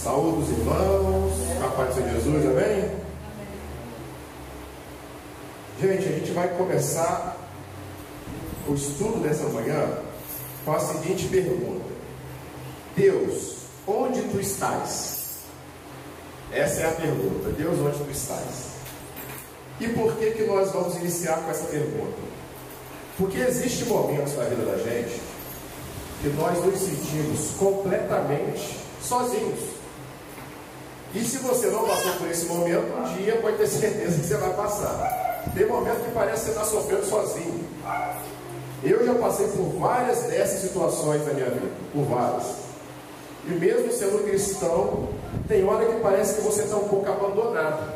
Saúde os irmãos, a paz do Senhor Jesus, amém? Gente, a gente vai começar o estudo dessa manhã com a seguinte pergunta: Deus, onde tu estás? Essa é a pergunta. Deus, onde tu estás? E por que nós vamos iniciar com essa pergunta? Porque existem momentos na vida da gente que nós nos sentimos completamente sozinhos. E se você não passou por esse momento, um dia pode ter certeza que você vai passar. Tem momento que parece que você está sofrendo sozinho. Eu já passei por várias dessas situações na minha vida, por várias. E mesmo sendo cristão, tem hora que parece que você está um pouco abandonado,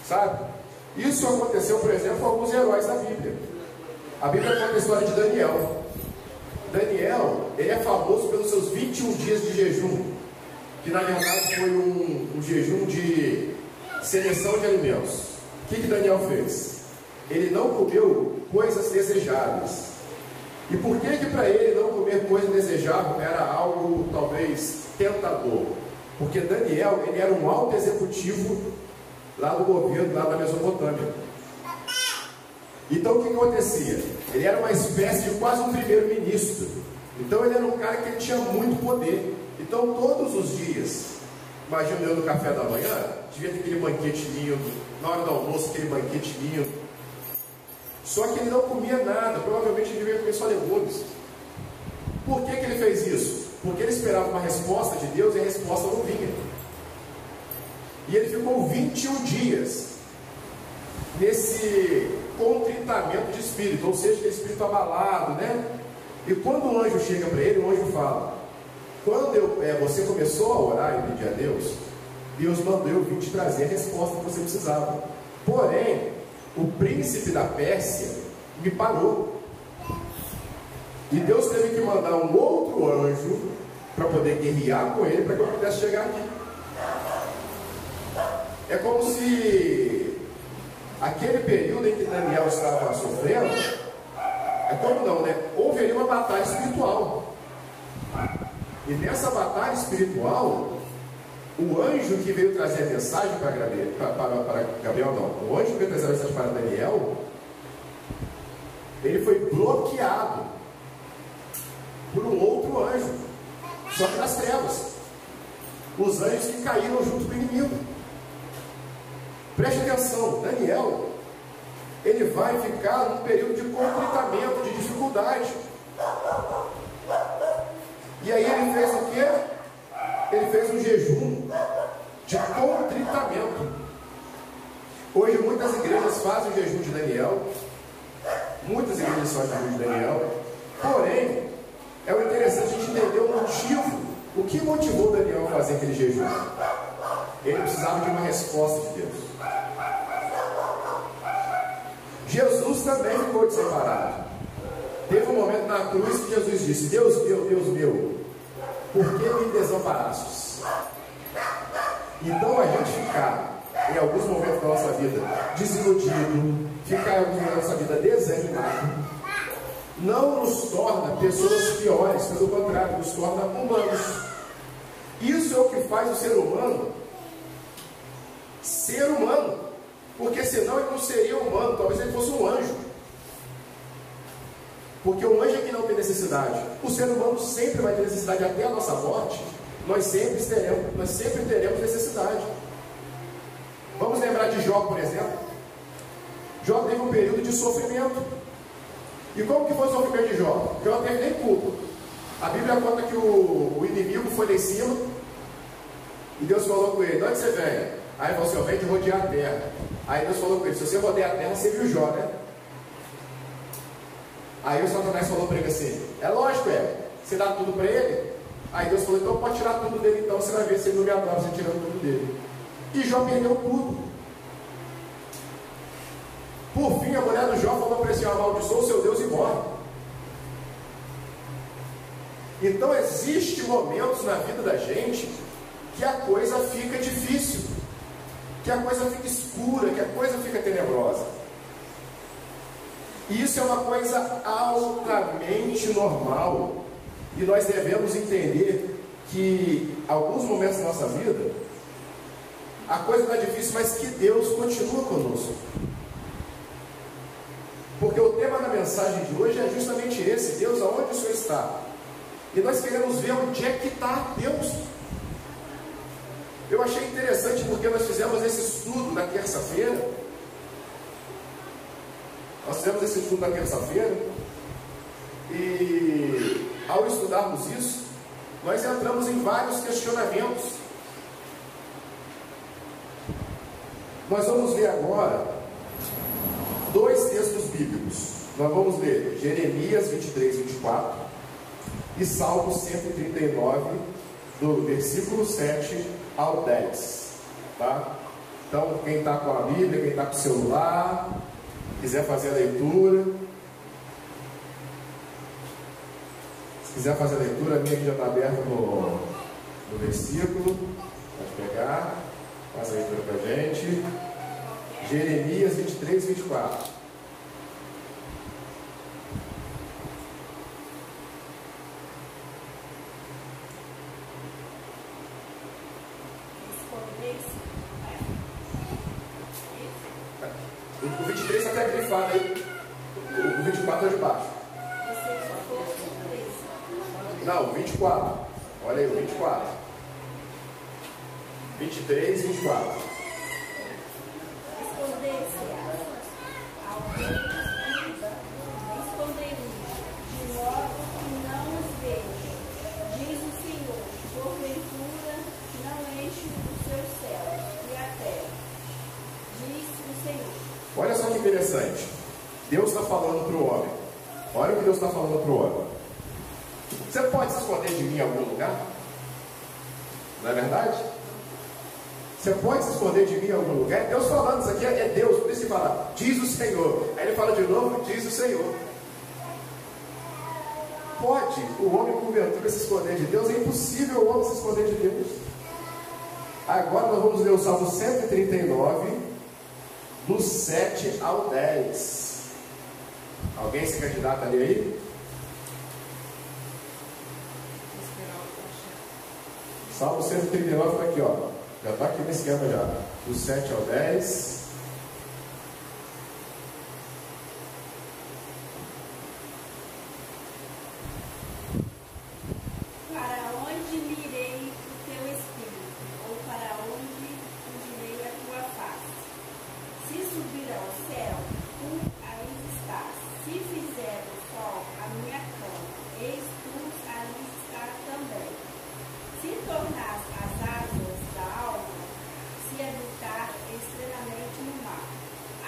sabe? Isso aconteceu, por exemplo, com alguns heróis da Bíblia. A Bíblia conta a história de Daniel. Daniel, ele é famoso pelos seus 21 dias de jejum, que na verdade foi um jejum de seleção de alimentos. O que Daniel fez? Ele não comeu coisas desejáveis. E por que para ele não comer coisa desejável era algo talvez tentador? Porque Daniel, ele era um alto executivo lá do governo, lá da Mesopotâmia. Então o que acontecia? Ele era uma espécie de quase um primeiro-ministro. Então ele era um cara que ele tinha muito poder. Então todos os dias, imagina eu no café da manhã, devia ter aquele banquete lindo, na hora do almoço aquele banquete lindo. Só que ele não comia nada, provavelmente ele devia comer só legumes. Por que ele fez isso? Porque ele esperava uma resposta de Deus e a resposta não vinha. E ele ficou 21 dias nesse contritamento de espírito, ou seja, aquele espírito abalado, né? E quando o anjo chega para ele, o anjo fala: quando você começou a orar e pedir a Deus, Deus mandou eu vir te trazer a resposta que você precisava. Porém, o príncipe da Pérsia me parou. E Deus teve que mandar um outro anjo para poder guerrear com ele, para que eu pudesse chegar aqui. É como se aquele período em que Daniel estava sofrendo, houve ali uma batalha espiritual. E nessa batalha espiritual, o anjo que veio trazer a mensagem para Gabriel, o anjo que veio trazer a mensagem para Daniel, ele foi bloqueado por um outro anjo, só que nas trevas. Os anjos que caíram junto com o inimigo. Preste atenção, Daniel, ele vai ficar num período de contritamento, de dificuldade. E aí ele fez o quê? Ele fez um jejum de contritamento. Hoje muitas igrejas fazem o jejum de Daniel. Muitas igrejas fazem o jejum de Daniel. Porém, é o interessante a gente entender o motivo. O que motivou Daniel a fazer aquele jejum? Ele precisava de uma resposta de Deus. Jesus também ficou desamparado. Teve um momento na cruz que Jesus disse: Deus meu, por que me desamparastes? Então a gente ficar em alguns momentos da nossa vida desiludido, ficar em alguns momentos da nossa vida desanimado, não nos torna pessoas piores, pelo contrário, nos torna humanos. Isso é o que faz o ser humano ser humano, porque senão ele não seria humano, talvez ele fosse um anjo. Porque o anjo é que não tem necessidade. O ser humano sempre vai ter necessidade, até a nossa morte. Nós sempre teremos necessidade. Vamos lembrar de Jó, por exemplo. Jó teve um período de sofrimento. E como que foi o sofrimento de Jó? Jó não teve nem culpa. A Bíblia conta que o inimigo foi lá em cima e Deus falou com ele: de onde você vem? Aí ele falou assim: eu venho de rodear a terra. Aí Deus falou com ele: se você rodear a terra, você viu Jó, né? Aí o Satanás falou para ele assim: é lógico, você dá tudo para ele? Aí Deus falou: então pode tirar tudo dele, então você vai ver se ele não me adora, você tirando tudo dele. E Jó perdeu tudo. Por fim, a mulher do Jó falou para ele assim: amaldiçoa o seu Deus e morre. Então existem momentos na vida da gente que a coisa fica difícil, que a coisa fica escura, que a coisa fica tenebrosa. E isso é uma coisa altamente normal. E nós devemos entender que alguns momentos da nossa vida a coisa está difícil, mas que Deus continua conosco. Porque o tema da mensagem de hoje é justamente esse: Deus, aonde o Senhor está? E nós queremos ver onde é que está Deus. Eu achei interessante porque nós fizemos esse estudo na terça-feira. E ao estudarmos isso, nós entramos em vários questionamentos. Nós vamos ler agora 2 textos bíblicos. Nós vamos ler Jeremias 23, 24 e Salmo 139, do versículo 7 ao 10. Tá? Então, quem está com a Bíblia, quem está com o celular, quiser fazer a leitura. Se quiser fazer a leitura, a minha aqui já está aberta no versículo. Pode pegar, faz a leitura para a gente. Jeremias 23, 24. O 23 está até grifado aí. O 24 é de baixo. Não, o 24. Olha aí, o 24. 23 e 24. Respondei-lhe, de modo que não os vejo, diz o Senhor, porventura não enche os seus céus e a terra, diz o Senhor. Olha só que interessante. Deus está falando para o homem. Olha o que Deus está falando para o homem. Você pode se esconder de mim em algum lugar? Não é verdade? Você pode se esconder de mim em algum lugar? É Deus falando, isso aqui é Deus. Por isso que fala, diz o Senhor. Aí ele fala de novo, diz o Senhor. Pode o homem porventura se esconder de Deus? É impossível o homem se esconder de Deus. Agora nós vamos ler o Salmo 139, do 7 ao 10. Alguém se candidata ali aí? Salmo 139 está aqui, ó. Já está aqui no esquema já. Do 7 ao 10. Para onde mirei o teu espírito? Ou para onde fundirei a tua face? Se subir ao céu, tu aí estás. Se fizer o sol a minha cama, eis tu ali estás também. Se tornar as águas da alma, se habitar extremamente no mar,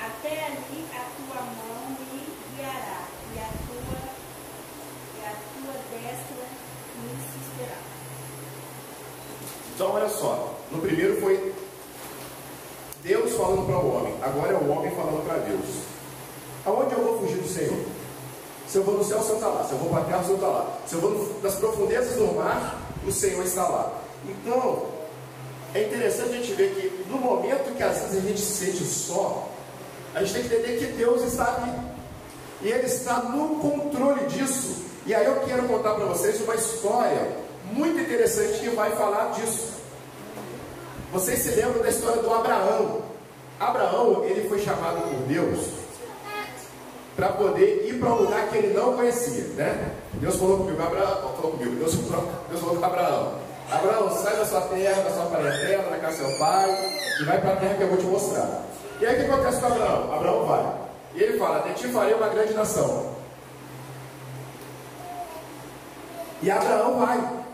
até ali a tua mão me guiará, e a tua destra me susterá. Então olha só, no primeiro foi Deus falando para o homem, agora é o homem falando para Deus. Aonde eu vou fugir do Senhor? Se eu vou no céu, o Senhor está lá. Se eu vou para a terra, o Senhor está lá. Se eu vou nas profundezas do mar, o Senhor está lá. Então, é interessante a gente ver que no momento que às vezes a gente se sente só, a gente tem que entender que Deus está ali. E Ele está no controle disso. E aí eu quero contar para vocês uma história muito interessante que vai falar disso. Vocês se lembram da história do Abraão? Abraão, ele foi chamado por Deus para poder ir para um lugar que ele não conhecia, né? Deus falou comigo, Deus falou com Abraão: Abraão, sai da sua terra, da sua parentela, da casa do seu pai, e vai para a terra que eu vou te mostrar. E aí o que acontece com Abraão? Abraão vai, e ele fala: de ti farei uma grande nação. E Abraão vai.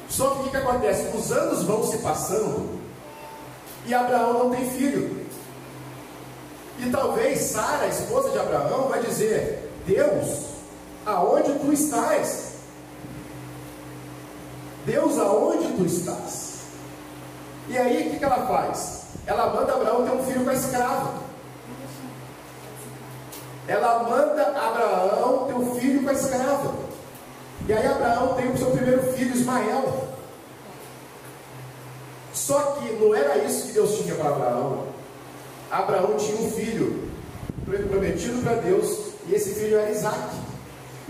Só que o que acontece? Os anos vão se passando e Abraão não tem filho. E talvez Sara, a esposa de Abraão, vai dizer: Deus, aonde tu estás? Deus, aonde tu estás? E aí o que ela faz? Ela manda Abraão ter um filho com a escrava. Ela manda Abraão ter um filho com a escrava. E aí Abraão tem o seu primeiro filho, Ismael. Só que não era isso que Deus tinha para Abraão. Abraão tinha um filho prometido para Deus, e esse filho era Isaac.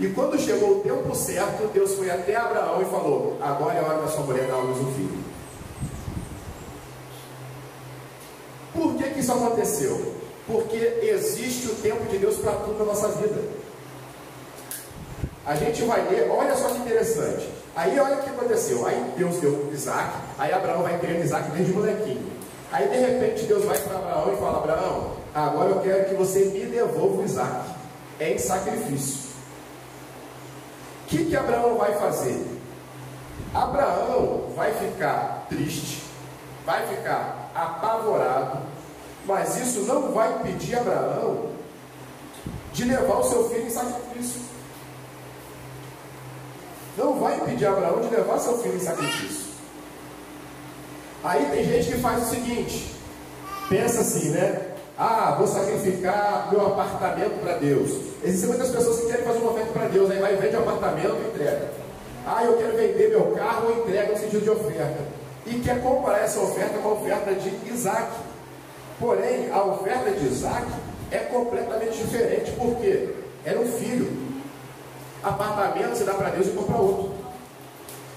E quando chegou o tempo certo, Deus foi até Abraão e falou: agora é a hora da sua mulher dar à luz um filho. Por que isso aconteceu? Porque existe o tempo de Deus para tudo na nossa vida. A gente vai ler, olha só que interessante. Aí olha o que aconteceu. Aí Deus deu Isaac, aí Abraão vai criando Isaac desde molequinho. Aí de repente Deus vai para Abraão e fala: Abraão, agora eu quero que você me devolva o Isaac, em sacrifício. O que Abraão vai fazer? Abraão vai ficar triste, vai ficar apavorado, mas isso não vai impedir Abraão de levar o seu filho em sacrifício. Não vai impedir Abraão de levar seu filho em sacrifício. Aí tem gente que faz o seguinte, pensa assim, né? Ah, vou sacrificar meu apartamento para Deus. Existem muitas pessoas que querem fazer uma oferta para Deus, aí vai, vende o apartamento e entrega. Ah, eu quero vender meu carro, entrega no sentido de oferta. E quer comparar essa oferta com a oferta de Isaac. Porém, a oferta de Isaac é completamente diferente, porque era um filho. Apartamento você dá para Deus e compra outro.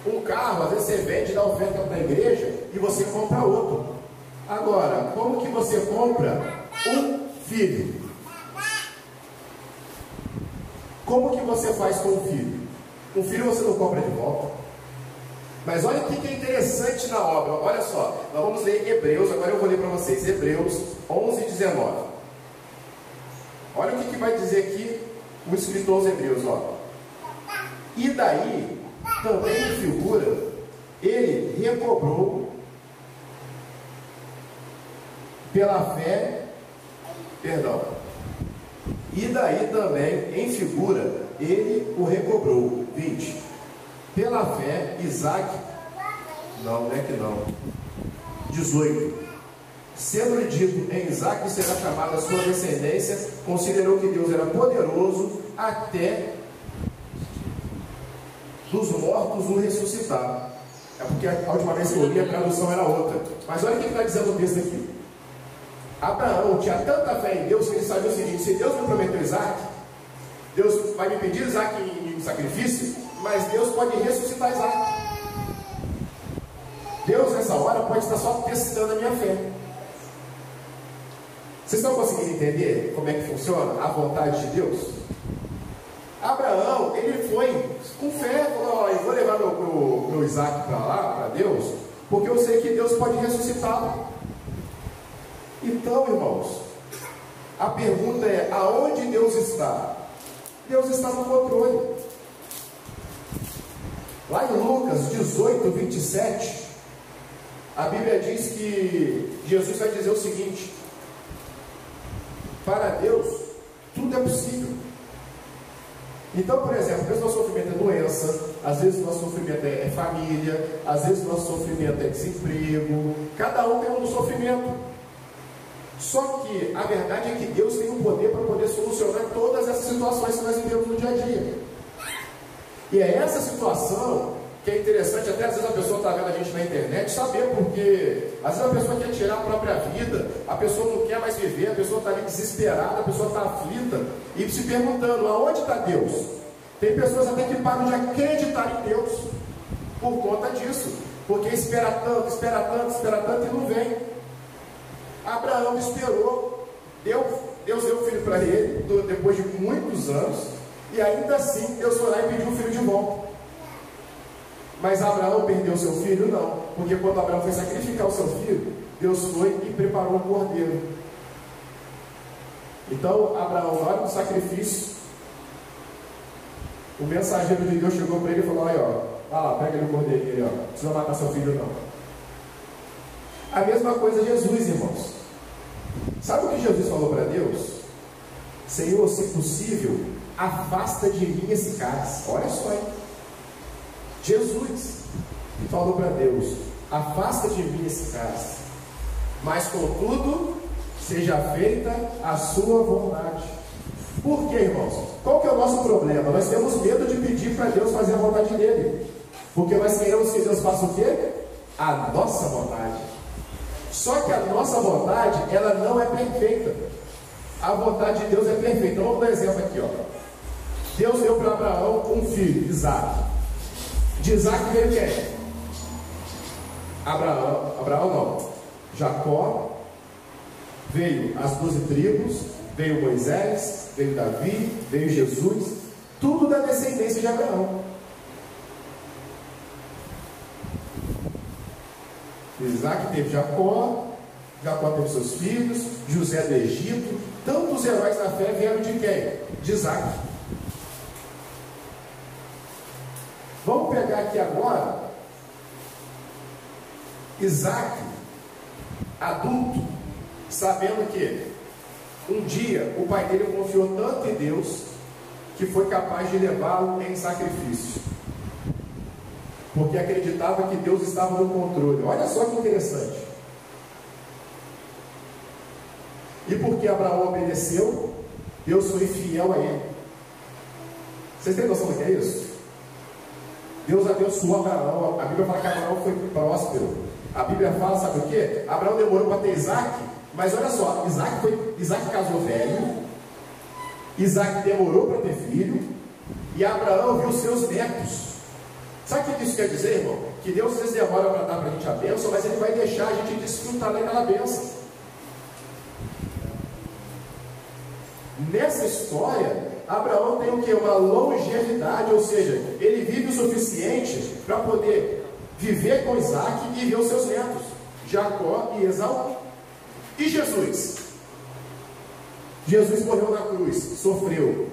Um carro, às vezes você vende e dá oferta para a igreja e você compra outro. Agora, como que você compra um filho? Como que você faz com um filho? Um filho você não compra de volta. Mas olha o que é interessante na obra. Olha só, nós vamos ler Hebreus. Agora eu vou ler para vocês Hebreus 11, 19. Olha o que vai dizer aqui o escritor aos Hebreus, ó. E daí, também em figura, ele recobrou pela fé, e daí também, em figura, ele o recobrou. 20. Pela fé, Isaac, não é que não. 18. Sendo-lhe dito, em Isaac será chamada a sua descendência, considerou que Deus era poderoso até dos mortos o ressuscitar. É porque a última vez que eu li a tradução era outra. Mas olha o que está dizendo o texto aqui. Abraão tinha tanta fé em Deus que ele sabia o seguinte: se Deus me prometeu Isaac, Deus vai me pedir Isaac em sacrifício, mas Deus pode ressuscitar Isaac. Deus nessa hora pode estar só testando a minha fé. Vocês estão conseguindo entender como é que funciona a vontade de Deus? Abraão, ele foi com fé, falou: eu vou levar meu Isaac para lá, para Deus, porque eu sei que Deus pode ressuscitá-lo. Então, irmãos, a pergunta é: aonde Deus está? Deus está no controle. Lá em Lucas 18, 27, a Bíblia diz que Jesus vai dizer o seguinte: para Deus tudo é possível. Então, por exemplo, às vezes o nosso sofrimento é doença, às vezes o nosso sofrimento é família, às vezes o nosso sofrimento é desemprego. Cada um tem um sofrimento. Só que a verdade é que Deus tem o poder para poder solucionar todas essas situações que nós vivemos no dia a dia. E é essa situação que é interessante, até às vezes a pessoa está vendo a gente na internet, saber, porque às vezes a pessoa quer tirar a própria vida, a pessoa não quer mais viver, a pessoa está ali desesperada, a pessoa está aflita e se perguntando: aonde está Deus? Tem pessoas até que param de acreditar em Deus por conta disso, porque espera tanto e não vem. Abraão esperou, Deus deu o filho para ele depois de muitos anos, e ainda assim Deus foi lá e pediu o filho de volta. Mas Abraão perdeu seu filho? Não, porque quando Abraão foi sacrificar o seu filho, Deus foi e preparou um cordeiro. Então Abraão, na hora do sacrifício, o mensageiro de Deus chegou para ele e falou: aí ó, vai lá, pega ali o cordeirinho ali, ó, não precisa matar seu filho não. A mesma coisa Jesus, irmãos. Sabe o que Jesus falou para Deus? Senhor, se possível, afasta de mim esse cálice. Olha só, hein? Jesus falou para Deus: afasta de mim esse cálice, mas contudo seja feita a sua vontade. Por quê, irmãos? Qual que é o nosso problema? Nós temos medo de pedir para Deus fazer a vontade dele, porque nós queremos que Deus faça o quê? A nossa vontade. Só que a nossa vontade, ela não é perfeita. A vontade de Deus é perfeita. Então, vamos dar um exemplo aqui, ó. Deus deu para Abraão um filho, Isaac. De Isaac veio quem? Abraão não. Jacó, veio as 12 tribos, veio Moisés, veio Davi, veio Jesus, tudo da descendência de Abraão. Isaac teve Jacó, Jacó teve seus filhos, José do Egito. Tantos heróis da fé vieram de quem? De Isaac. Vamos pegar aqui agora Isaac, adulto, sabendo que um dia o pai dele confiou tanto em Deus que foi capaz de levá-lo em sacrifício, porque acreditava que Deus estava no controle. Olha só que interessante. E porque Abraão obedeceu, Deus foi fiel a ele. Vocês têm noção do que é isso? Deus abençoou Abraão. A Bíblia fala que Abraão foi próspero. A Bíblia fala, sabe o que? Abraão demorou para ter Isaac, mas olha só, Isaac casou velho, Isaac demorou para ter filho, e Abraão viu seus netos. Sabe o que isso quer dizer, irmão? Que Deus às vezes demora para dar para a gente a bênção, mas Ele vai deixar a gente desfrutar daquela bênção. Nessa história, Abraão tem o que? Uma longevidade, ou seja, ele vive o suficiente para poder viver com Isaac e ver os seus netos, Jacó e Esaú. E Jesus? Jesus morreu na cruz, sofreu.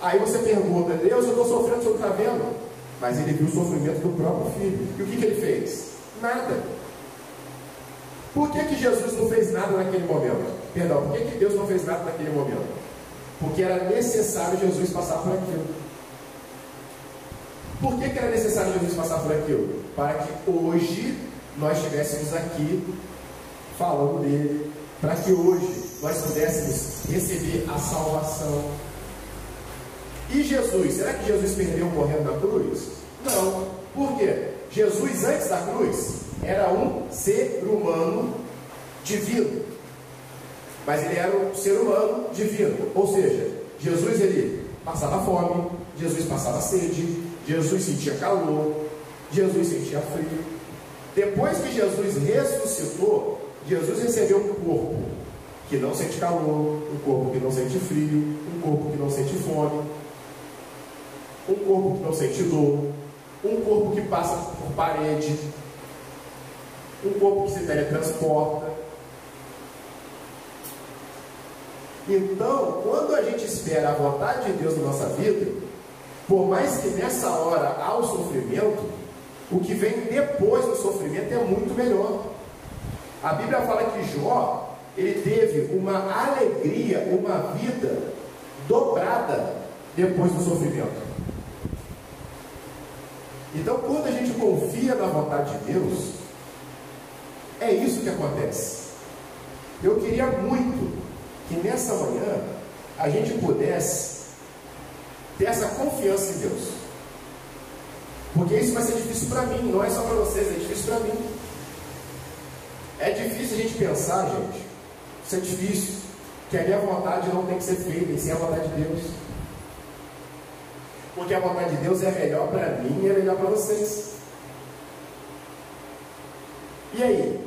Aí você pergunta, Deus, eu estou sofrendo, o senhor está vendo? Mas ele viu o sofrimento do próprio filho. E o que ele fez? Nada. Por que Jesus não fez nada naquele momento? Perdão, por que Deus não fez nada naquele momento? Porque era necessário Jesus passar por aquilo. Por que era necessário Jesus passar por aquilo? Para que hoje nós estivéssemos aqui falando dele, para que hoje nós pudéssemos receber a salvação. E Jesus, será que Jesus perdeu morrendo na cruz? Não. Por quê? Jesus antes da cruz era um ser humano divino, mas ele era um ser humano divino, ou seja, Jesus ele passava fome, Jesus passava sede, Jesus sentia calor, Jesus sentia frio. Depois que Jesus ressuscitou, Jesus recebeu um corpo que não sente calor, um corpo que não sente frio, um corpo que não sente fome, um corpo que não sente dor, um corpo que passa por parede, um corpo que se teletransporta. Então, quando a gente espera a vontade de Deus na nossa vida, por mais que nessa hora há o sofrimento, o que vem depois do sofrimento é muito melhor. A Bíblia fala que Jó, ele teve uma alegria, uma vida dobrada depois do sofrimento. Então, quando a gente confia na vontade de Deus, é isso que acontece. Eu queria muito que nessa manhã a gente pudesse ter essa confiança em Deus, porque isso vai ser difícil para mim, não é só para vocês, é difícil para mim. É difícil a gente pensar, gente, isso é difícil, que a minha vontade não tem que ser feita, e sim a vontade de Deus, porque a vontade de Deus é melhor para mim e é melhor para vocês. E aí?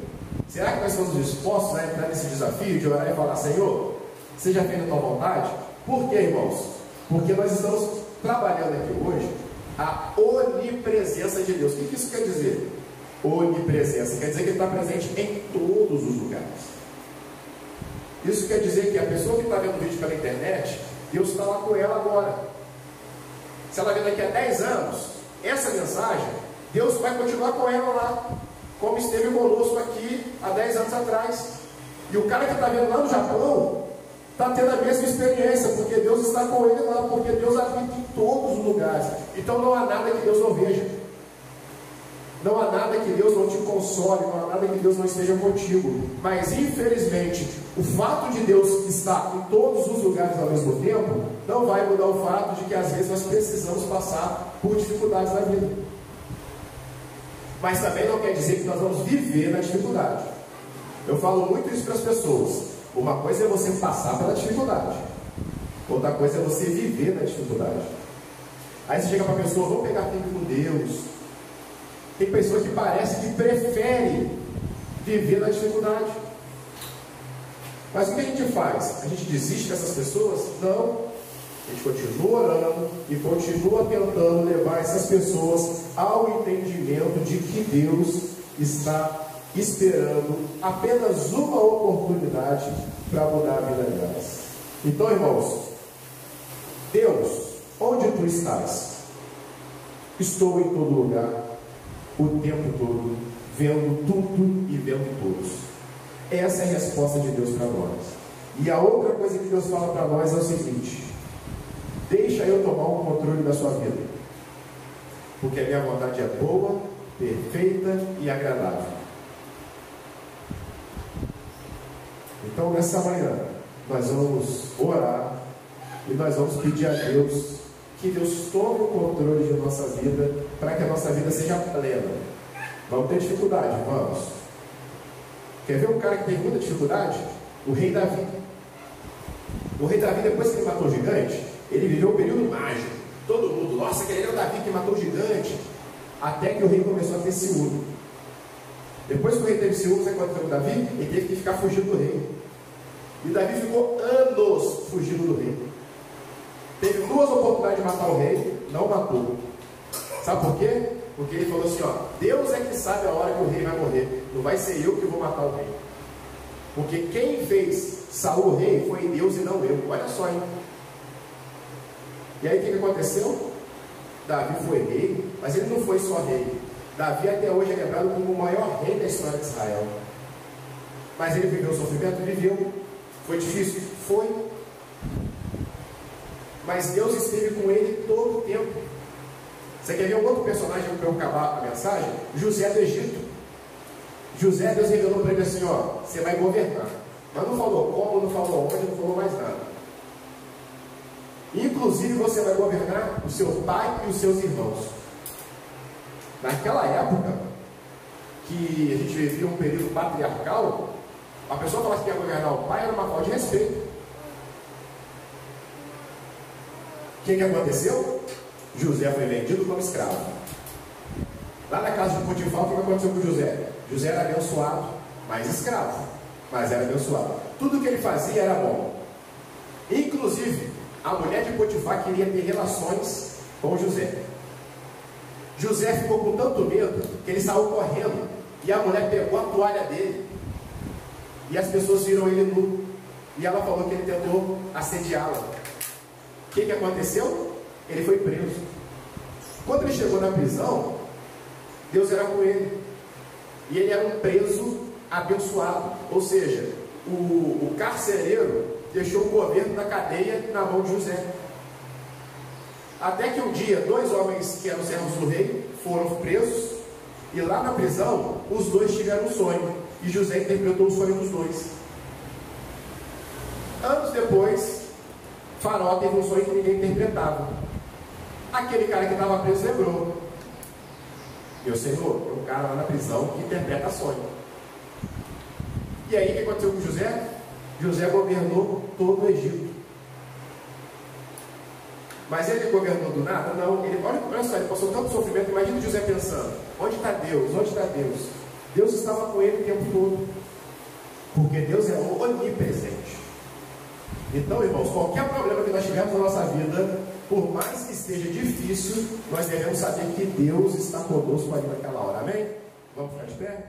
Será que nós estamos dispostos a entrar nesse desafio de orar e falar, Senhor, seja feita a tua vontade? Por quê, irmãos? Porque nós estamos trabalhando aqui hoje a onipresença de Deus. O que isso quer dizer? Onipresença quer dizer que Ele está presente em todos os lugares. Isso quer dizer que a pessoa que está vendo o vídeo pela internet, Deus está lá com ela agora. Se ela vir daqui a 10 anos, essa mensagem, Deus vai continuar com ela lá, como esteve conosco aqui há 10 anos atrás. E o cara que está vendo lá no Japão está tendo a mesma experiência, porque Deus está com ele lá, porque Deus habita em todos os lugares. Então não há nada que Deus não veja, não há nada que Deus não te console, não há nada que Deus não esteja contigo. Mas infelizmente, o fato de Deus estar em todos os lugares ao mesmo tempo não vai mudar o fato de que às vezes nós precisamos passar por dificuldades na vida. Mas também não quer dizer que nós vamos viver na dificuldade. Eu falo muito isso para as pessoas. Uma coisa é você passar pela dificuldade, Outra coisa é você viver na dificuldade. Aí você chega para a pessoa, vamos pegar tempo com Deus. Tem pessoas que parece que preferem viver na dificuldade. Mas o que a gente faz? A gente desiste dessas pessoas? Não. A gente continua orando e continua tentando levar essas pessoas ao entendimento de que Deus está esperando apenas uma oportunidade para mudar a vida delas. Então, irmãos, Deus, onde tu estás? Estou em todo lugar, o tempo todo, vendo tudo e vendo todos. Essa é a resposta de Deus para nós. E a outra coisa que Deus fala para nós é o seguinte: deixa eu tomar o controle da sua vida, porque a minha vontade é boa, perfeita e agradável. Então, nessa manhã, nós vamos orar e nós vamos pedir a Deus que Deus tome o controle de nossa vida, para que a nossa vida seja plena. Vamos ter dificuldade? Vamos. Quer ver um cara que tem muita dificuldade? O rei Davi. O rei Davi, depois que ele matou o gigante, ele viveu um período mágico. Todo mundo, nossa, aquele é o Davi que matou o gigante. Até que o rei começou a ter ciúme. Depois que o rei teve ciúme, sabe o que aconteceu com Davi? Ele teve que ficar fugindo do rei. E Davi ficou anos fugindo do rei. Teve 2 oportunidades de matar o rei, não matou. Sabe por quê? Porque ele falou assim, ó, Deus é que sabe a hora que o rei vai morrer. Não vai ser eu que vou matar o rei. Porque quem fez Saul rei foi Deus e não eu. Olha só, hein? E aí o que aconteceu? Davi foi rei, mas ele não foi só rei. Davi até hoje é lembrado como o maior rei da história de Israel. Mas ele viveu o sofrimento? Viveu. Foi difícil? Foi. Mas Deus esteve com ele todo o tempo. Você quer ver um outro personagem para eu acabar a mensagem? José do Egito. José, Deus revelou para ele assim, ó, você vai governar. Mas não falou como, não falou onde, não falou mais nada. Inclusive você vai governar o seu pai e os seus irmãos. Naquela época, que a gente vivia um período patriarcal, a pessoa falasse que ia governar o pai era uma falta de respeito. O que aconteceu? José foi vendido como escravo. Lá na casa de Potifar, o que aconteceu com José? José era abençoado, mas escravo, mas era abençoado. Tudo que ele fazia era bom. Inclusive, a mulher de Potifar queria ter relações com José. José ficou com tanto medo que ele saiu correndo e a mulher pegou a toalha dele e as pessoas viram ele nu e ela falou que ele tentou assediá-la. O que aconteceu? Ele foi preso. Quando ele chegou na prisão, Deus era com ele e ele era um preso abençoado, ou seja, o carcereiro deixou o governo da cadeia na mão de José. Até que um dia, 2 homens que eram servos do rei foram presos, e lá na prisão, os 2 tiveram um sonho, e José interpretou o sonho dos 2. Anos depois, Faraó teve um sonho que ninguém interpretava. Aquele cara que estava preso lembrou: meu senhor, é um cara lá na prisão que interpreta sonho. E aí o que aconteceu com José? José governou todo o Egito. Mas ele governou do nada? Não. Olha só, ele passou tanto sofrimento. Imagina José pensando: onde está Deus? Onde está Deus? Deus estava com ele o tempo todo. Porque Deus é onipresente. Então, irmãos, qualquer problema que nós tivermos na nossa vida, por mais que esteja difícil, nós devemos saber que Deus está conosco ali naquela hora. Amém? Vamos ficar de pé?